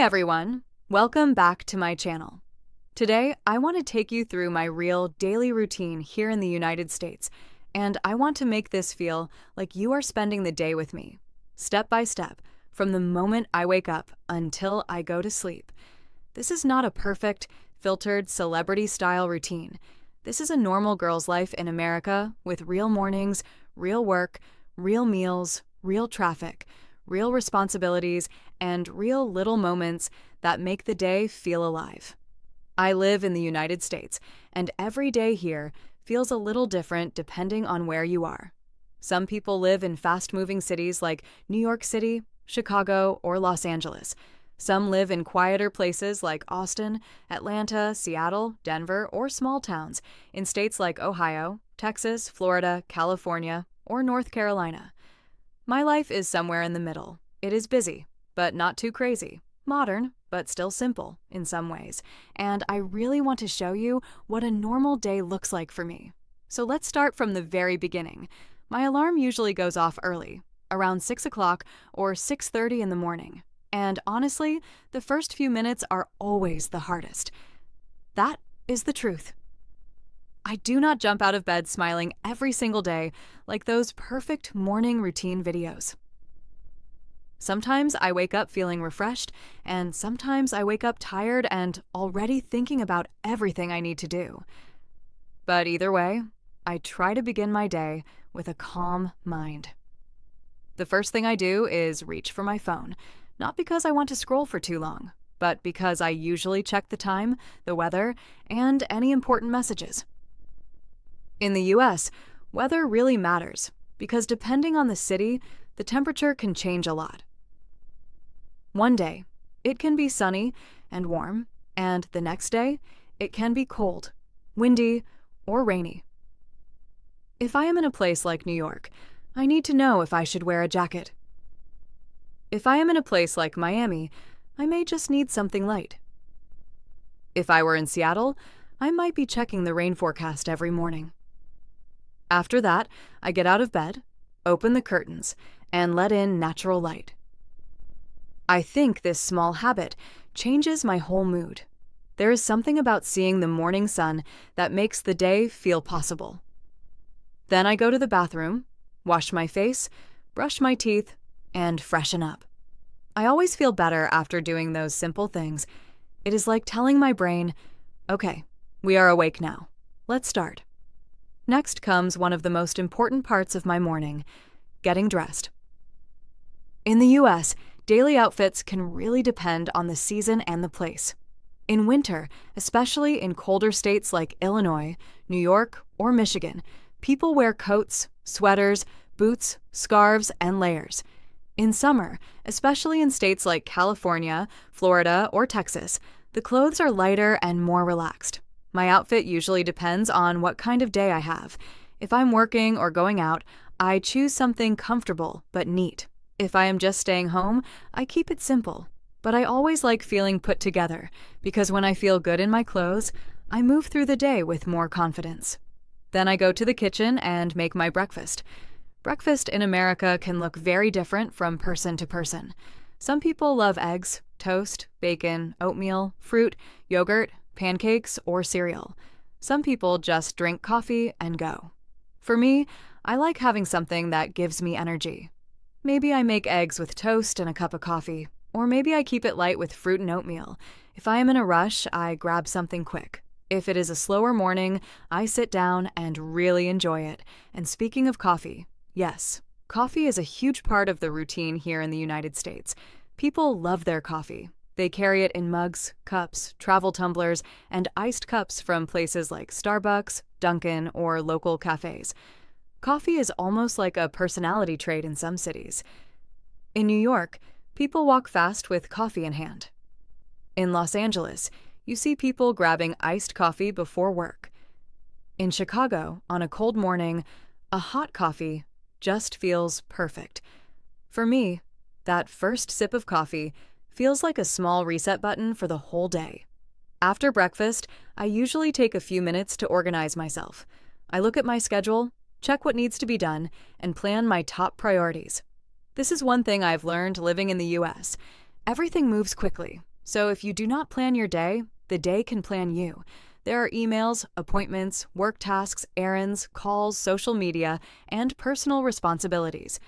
everyone, welcome back to my channel. Today, I want to take you through my real daily routine here in the United States, and I want to make this feel like you are spending the day with me, step by step, from the moment I wake up until I go to sleep. This is not a perfect, filtered, celebrity-style routine. This is a normal girl's life in America with real mornings, real work, real meals, real traffic, real responsibilities, and real little moments that make the day feel alive. I live in the United States, and every day here feels a little different depending on where you are. Some people live in fast-moving cities like New York City, Chicago, or Los Angeles. Some live in quieter places like Austin, Atlanta, Seattle, Denver, or small towns in states like Ohio, Texas, Florida, California, or North Carolina. My life is somewhere in the middle. It is busy, but not too crazy. Modern, but still simple in some ways. And I really want to show you what a normal day looks like for me. So let's start from the very beginning. My alarm usually goes off early, around 6 o'clock or 6:30 in the morning. And honestly, the first few minutes are always the hardest. That is the truth. I do not jump out of bed smiling every single day like those perfect morning routine videos. Sometimes I wake up feeling refreshed, and sometimes I wake up tired and already thinking about everything I need to do. But either way, I try to begin my day with a calm mind. The first thing I do is reach for my phone, not because I want to scroll for too long, but because I usually check the time, the weather, and any important messages. In the US, weather really matters because depending on the city, the temperature can change a lot. One day, it can be sunny and warm, and the next day, it can be cold, windy, or rainy. If I am in a place like New York, I need to know if I should wear a jacket. If I am in a place like Miami, I may just need something light. If I were in Seattle, I might be checking the rain forecast every morning. After that, I get out of bed, open the curtains, and let in natural light. I think this small habit changes my whole mood. There is something about seeing the morning sun that makes the day feel possible. Then I go to the bathroom, wash my face, brush my teeth, and freshen up. I always feel better after doing those simple things. It is like telling my brain, okay, we are awake now. Let's start. Next comes one of the most important parts of my morning, getting dressed. In the US, daily outfits can really depend on the season and the place. In winter, especially in colder states like Illinois, New York, or Michigan, people wear coats, sweaters, boots, scarves, and layers. In summer, especially in states like California, Florida, or Texas, the clothes are lighter and more relaxed. My outfit usually depends on what kind of day I have. If I'm working or going out, I choose something comfortable but neat. If I am just staying home, I keep it simple. But I always like feeling put together, because when I feel good in my clothes, I move through the day with more confidence. Then I go to the kitchen and make my breakfast. Breakfast in America can look very different from person to person. Some people love eggs, toast, bacon, oatmeal, fruit, yogurt, pancakes, or cereal. Some people just drink coffee and go. For me, I like having something that gives me energy. Maybe I make eggs with toast and a cup of coffee, or maybe I keep it light with fruit and oatmeal. If I am in a rush, I grab something quick. If it is a slower morning, I sit down and really enjoy it. And speaking of coffee, yes, coffee is a huge part of the routine here in the United States. People love their coffee. They carry it in mugs, cups, travel tumblers, and iced cups from places like Starbucks, Dunkin', or local cafes. Coffee is almost like a personality trait in some cities. In New York, people walk fast with coffee in hand. In Los Angeles, you see people grabbing iced coffee before work. In Chicago, on a cold morning, a hot coffee just feels perfect. For me, that first sip of coffee feels like a small reset button for the whole day. After breakfast, I usually take a few minutes to organize myself. I look at my schedule, check what needs to be done, and plan my top priorities. This is one thing I've learned living in the US. Everything moves quickly. So if you do not plan your day, the day can plan you. There are emails, appointments, work tasks, errands, calls, social media, and personal responsibilities.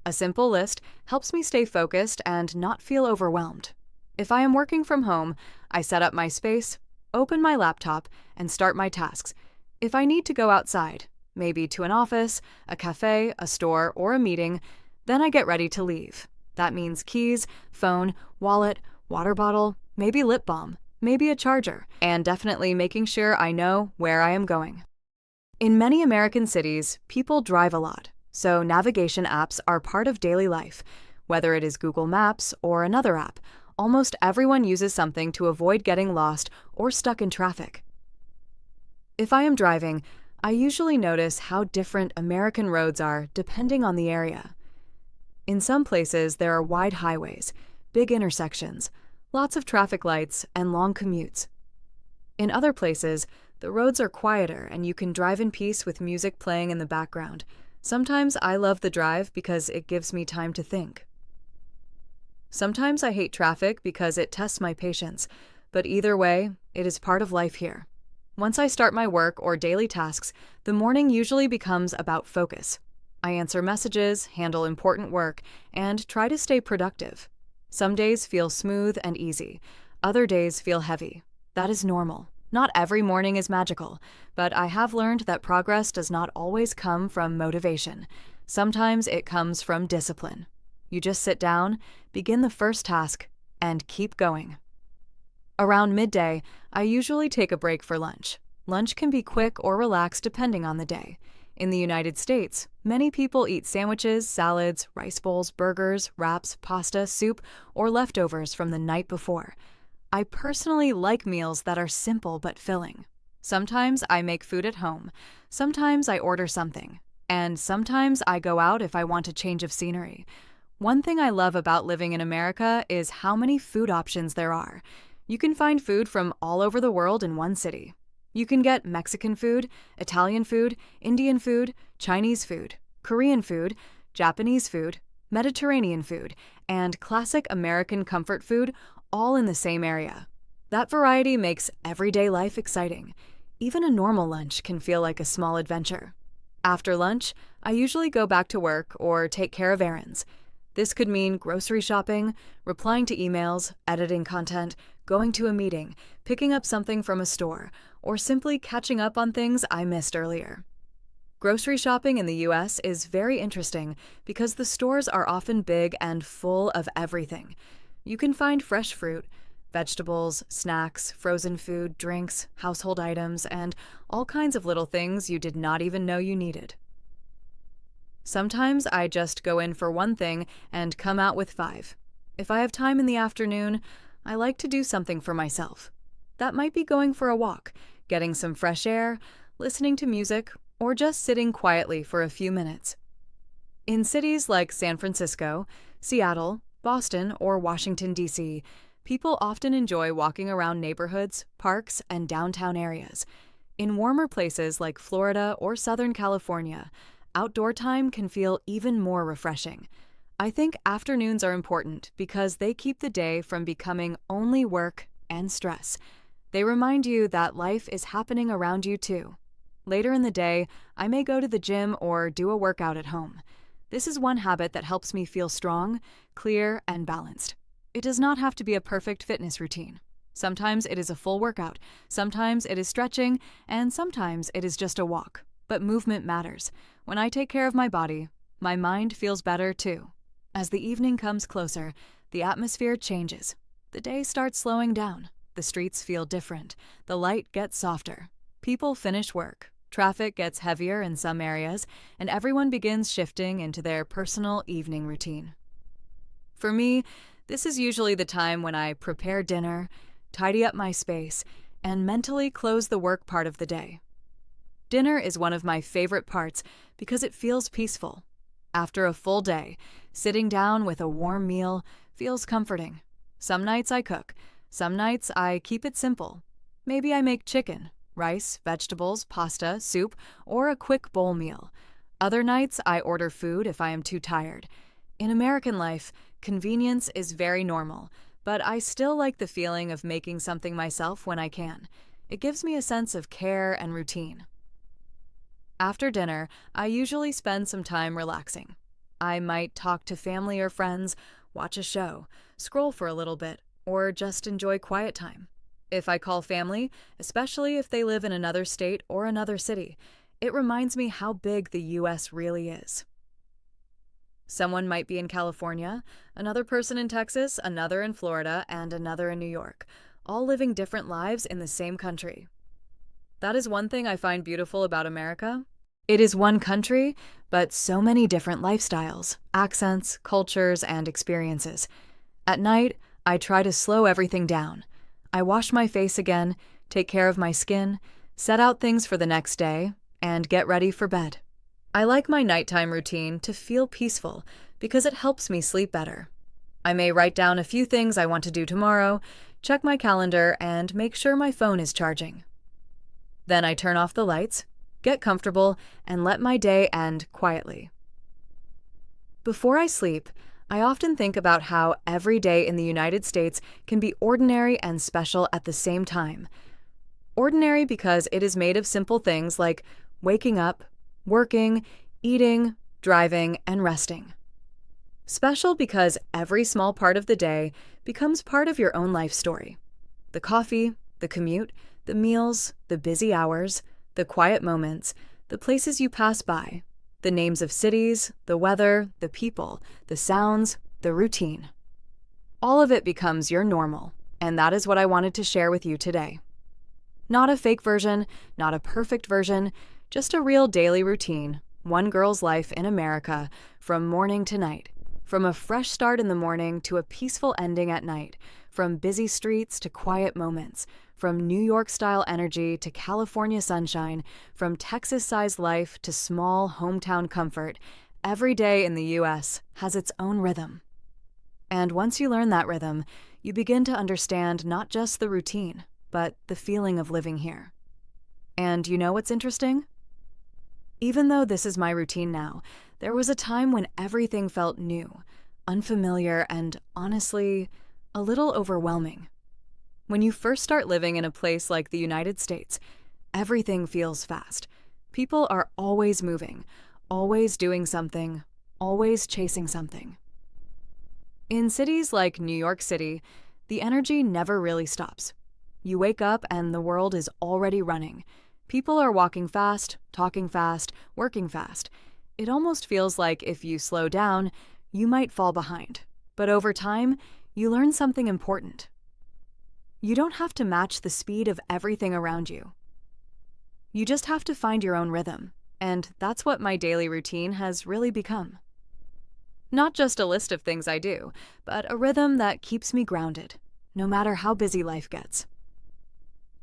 A simple list helps me stay focused and not feel overwhelmed. If I am working from home, I set up my space, open my laptop, and start my tasks. If I need to go outside, maybe to an office, a cafe, a store, or a meeting, then I get ready to leave. That means keys, phone, wallet, water bottle, maybe lip balm, maybe a charger, and definitely making sure I know where I am going. In many American cities, people drive a lot, so navigation apps are part of daily life. Whether it is Google Maps or another app, almost everyone uses something to avoid getting lost or stuck in traffic. If I am driving, I usually notice how different American roads are depending on the area. In some places, there are wide highways, big intersections, lots of traffic lights, and long commutes. In other places, the roads are quieter and you can drive in peace with music playing in the background. Sometimes I love the drive because it gives me time to think. Sometimes I hate traffic because it tests my patience, but either way, it is part of life here. Once I start my work or daily tasks, the morning usually becomes about focus. I answer messages, handle important work, and try to stay productive. Some days feel smooth and easy. Other days feel heavy. That is normal. Not every morning is magical, but I have learned that progress does not always come from motivation. Sometimes it comes from discipline. You just sit down, begin the first task, and keep going. Around midday, I usually take a break for lunch. Lunch can be quick or relaxed depending on the day. In the United States, many people eat sandwiches, salads, rice bowls, burgers, wraps, pasta, soup, or leftovers from the night before. I personally like meals that are simple but filling. Sometimes I make food at home, sometimes I order something, and sometimes I go out if I want a change of scenery. One thing I love about living in America is how many food options there are. You can find food from all over the world in one city. You can get Mexican food, Italian food, Indian food, Chinese food, Korean food, Japanese food, Mediterranean food, and classic American comfort food all in the same area. That variety makes everyday life exciting. Even a normal lunch can feel like a small adventure. After lunch, I usually go back to work or take care of errands. This could mean grocery shopping, replying to emails, editing content, going to a meeting, picking up something from a store, or simply catching up on things I missed earlier. Grocery shopping in the US is very interesting because the stores are often big and full of everything. You can find fresh fruit, vegetables, snacks, frozen food, drinks, household items, and all kinds of little things you did not even know you needed. Sometimes I just go in for one thing and come out with 5. If I have time in the afternoon, I like to do something for myself. That might be going for a walk, getting some fresh air, listening to music, or just sitting quietly for a few minutes. In cities like San Francisco, Seattle, Boston, or Washington, D.C., people often enjoy walking around neighborhoods, parks, and downtown areas. In warmer places like Florida or Southern California, outdoor time can feel even more refreshing. I think afternoons are important because they keep the day from becoming only work and stress. They remind you that life is happening around you too. Later in the day, I may go to the gym or do a workout at home. This is one habit that helps me feel strong, clear, and balanced. It does not have to be a perfect fitness routine. Sometimes it is a full workout, sometimes it is stretching, and sometimes it is just a walk. But movement matters. When I take care of my body, my mind feels better too. As the evening comes closer, the atmosphere changes. The day starts slowing down. The streets feel different. The light gets softer. People finish work. Traffic gets heavier in some areas, and everyone begins shifting into their personal evening routine. For me, this is usually the time when I prepare dinner, tidy up my space, and mentally close the work part of the day. Dinner is one of my favorite parts because it feels peaceful. After a full day, sitting down with a warm meal feels comforting. Some nights I cook. Some nights I keep it simple. Maybe I make chicken, rice, vegetables, pasta, soup, or a quick bowl meal. Other nights I order food if I am too tired. In American life, convenience is very normal, but I still like the feeling of making something myself when I can. It gives me a sense of care and routine. After dinner, I usually spend some time relaxing. I might talk to family or friends, watch a show, scroll for a little bit, or just enjoy quiet time. If I call family, especially if they live in another state or another city, it reminds me how big the U.S. really is. Someone might be in California, another person in Texas, another in Florida, and another in New York, all living different lives in the same country. That is one thing I find beautiful about America. It is one country, but so many different lifestyles, accents, cultures, and experiences. At night, I try to slow everything down. I wash my face again, take care of my skin, set out things for the next day, and get ready for bed. I like my nighttime routine to feel peaceful because it helps me sleep better. I may write down a few things I want to do tomorrow, check my calendar, and make sure my phone is charging. Then I turn off the lights, get comfortable, and let my day end quietly. Before I sleep, I often think about how every day in the United States can be ordinary and special at the same time. Ordinary because it is made of simple things like waking up, working, eating, driving, and resting. Special because every small part of the day becomes part of your own life story. The coffee, the commute, the meals, the busy hours, the quiet moments, the places you pass by, the names of cities, the weather, the people, the sounds, the routine. All of it becomes your normal, and that is what I wanted to share with you today. Not a fake version, not a perfect version, just a real daily routine, one girl's life in America, from morning to night, from a fresh start in the morning to a peaceful ending at night, from busy streets to quiet moments, from New York-style energy to California sunshine, from Texas-sized life to small hometown comfort, every day in the U.S. has its own rhythm. And once you learn that rhythm, you begin to understand not just the routine, but the feeling of living here. And you know what's interesting? Even though this is my routine now, there was a time when everything felt new, unfamiliar, and honestly, a little overwhelming. When you first start living in a place like the United States, everything feels fast. People are always moving, always doing something, always chasing something. In cities like New York City, the energy never really stops. You wake up and the world is already running. People are walking fast, talking fast, working fast. It almost feels like if you slow down, you might fall behind. But over time, you learn something important. You don't have to match the speed of everything around you. You just have to find your own rhythm, and that's what my daily routine has really become. Not just a list of things I do, but a rhythm that keeps me grounded, no matter how busy life gets.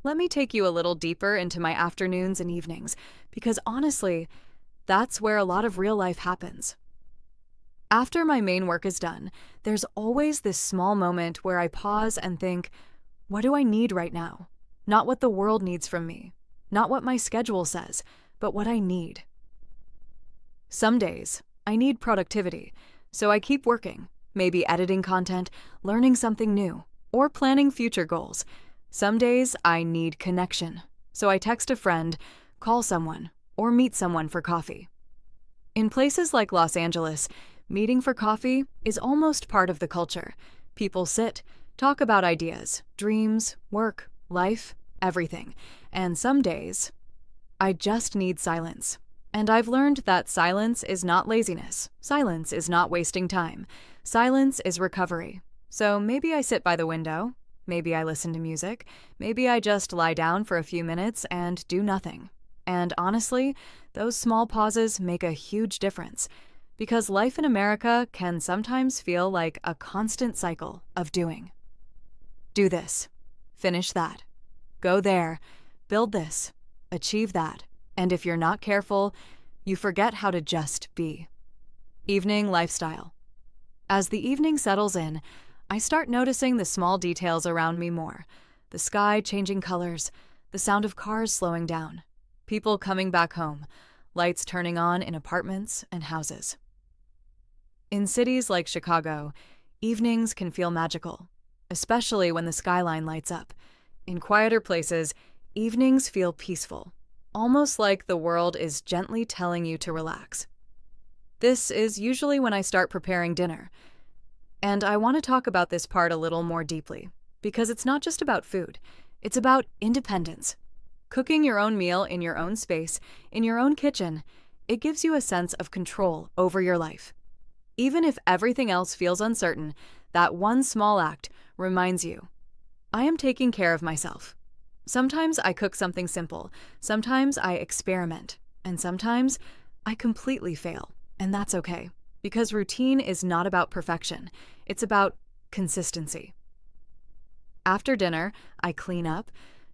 Let me take you a little deeper into my afternoons and evenings, because honestly, that's where a lot of real life happens. After my main work is done, there's always this small moment where I pause and think, what do I need right now? Not what the world needs from me, not what my schedule says, but what I need. Some days, I need productivity, so I keep working, maybe editing content, learning something new, or planning future goals. Some days, I need connection, so I text a friend, call someone, or meet someone for coffee. In places like Los Angeles, meeting for coffee is almost part of the culture. People sit, talk about ideas, dreams, work, life, everything. And some days, I just need silence. And I've learned that silence is not laziness. Silence is not wasting time. Silence is recovery. So maybe I sit by the window. Maybe I listen to music. Maybe I just lie down for a few minutes and do nothing. And honestly, those small pauses make a huge difference. Because life in America can sometimes feel like a constant cycle of doing. Do this, finish that, go there, build this, achieve that, and if you're not careful, you forget how to just be. Evening lifestyle. As the evening settles in, I start noticing the small details around me more. The sky changing colors, the sound of cars slowing down, people coming back home, lights turning on in apartments and houses. In cities like Chicago, evenings can feel magical. especially when the skyline lights up. In quieter places, evenings feel peaceful, almost like the world is gently telling you to relax. This is usually when I start preparing dinner. And I want to talk about this part a little more deeply, because it's not just about food, it's about independence. Cooking your own meal in your own space, in your own kitchen, it gives you a sense of control over your life. Even if everything else feels uncertain, that one small act reminds you, I am taking care of myself. Sometimes I cook something simple, sometimes I experiment, and sometimes I completely fail, and that's okay, because routine is not about perfection, it's about consistency. After dinner, I clean up,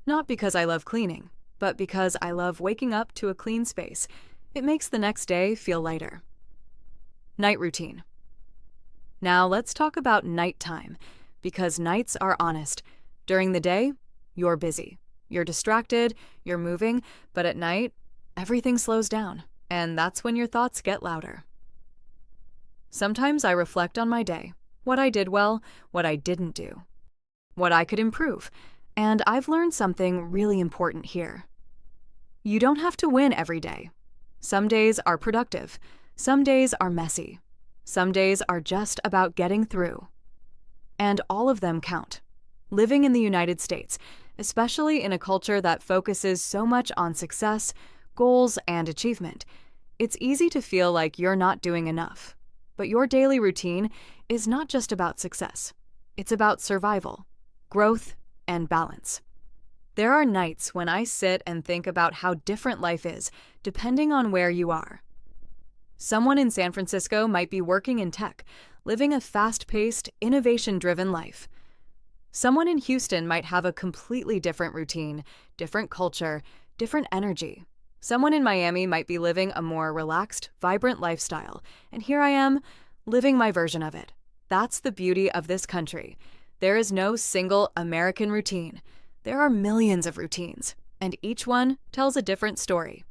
not because I love cleaning, but because I love waking up to a clean space. It makes the next day feel lighter. Night routine. Now let's talk about nighttime, because nights are honest. During the day, you're busy. You're distracted, you're moving, but at night, everything slows down, and that's when your thoughts get louder. Sometimes I reflect on my day, what I did well, what I didn't do, what I could improve, and I've learned something really important here. You don't have to win every day. Some days are productive, some days are messy, some days are just about getting through. And all of them count. Living in the United States, especially in a culture that focuses so much on success, goals, and achievement, it's easy to feel like you're not doing enough. But your daily routine is not just about success. It's about survival, growth, and balance. There are nights when I sit and think about how different life is, depending on where you are. Someone in San Francisco might be working in tech, living a fast-paced, innovation-driven life. Someone in Houston might have a completely different routine, different culture, different energy. Someone in Miami might be living a more relaxed, vibrant lifestyle, and here I am, living my version of it. That's the beauty of this country. There is no single American routine. There are millions of routines, and each one tells a different story.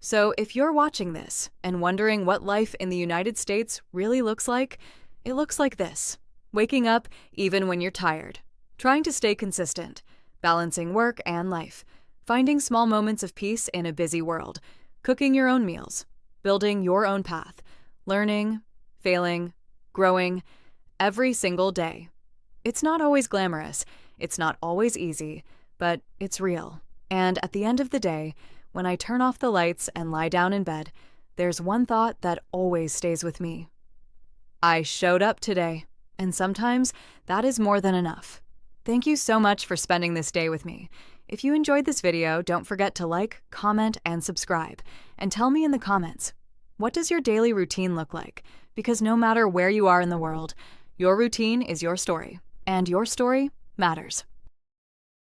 So if you're watching this and wondering what life in the United States really looks like, it looks like this. Waking up even when you're tired, trying to stay consistent, balancing work and life, finding small moments of peace in a busy world, cooking your own meals, building your own path, learning, failing, growing, every single day. It's not always glamorous, it's not always easy, but it's real. And at the end of the day, when I turn off the lights and lie down in bed, there's one thought that always stays with me. I showed up today. And sometimes that is more than enough. Thank you so much for spending this day with me. If you enjoyed this video, don't forget to like, comment, and subscribe. And tell me in the comments, what does your daily routine look like? Because no matter where you are in the world, your routine is your story, and your story matters.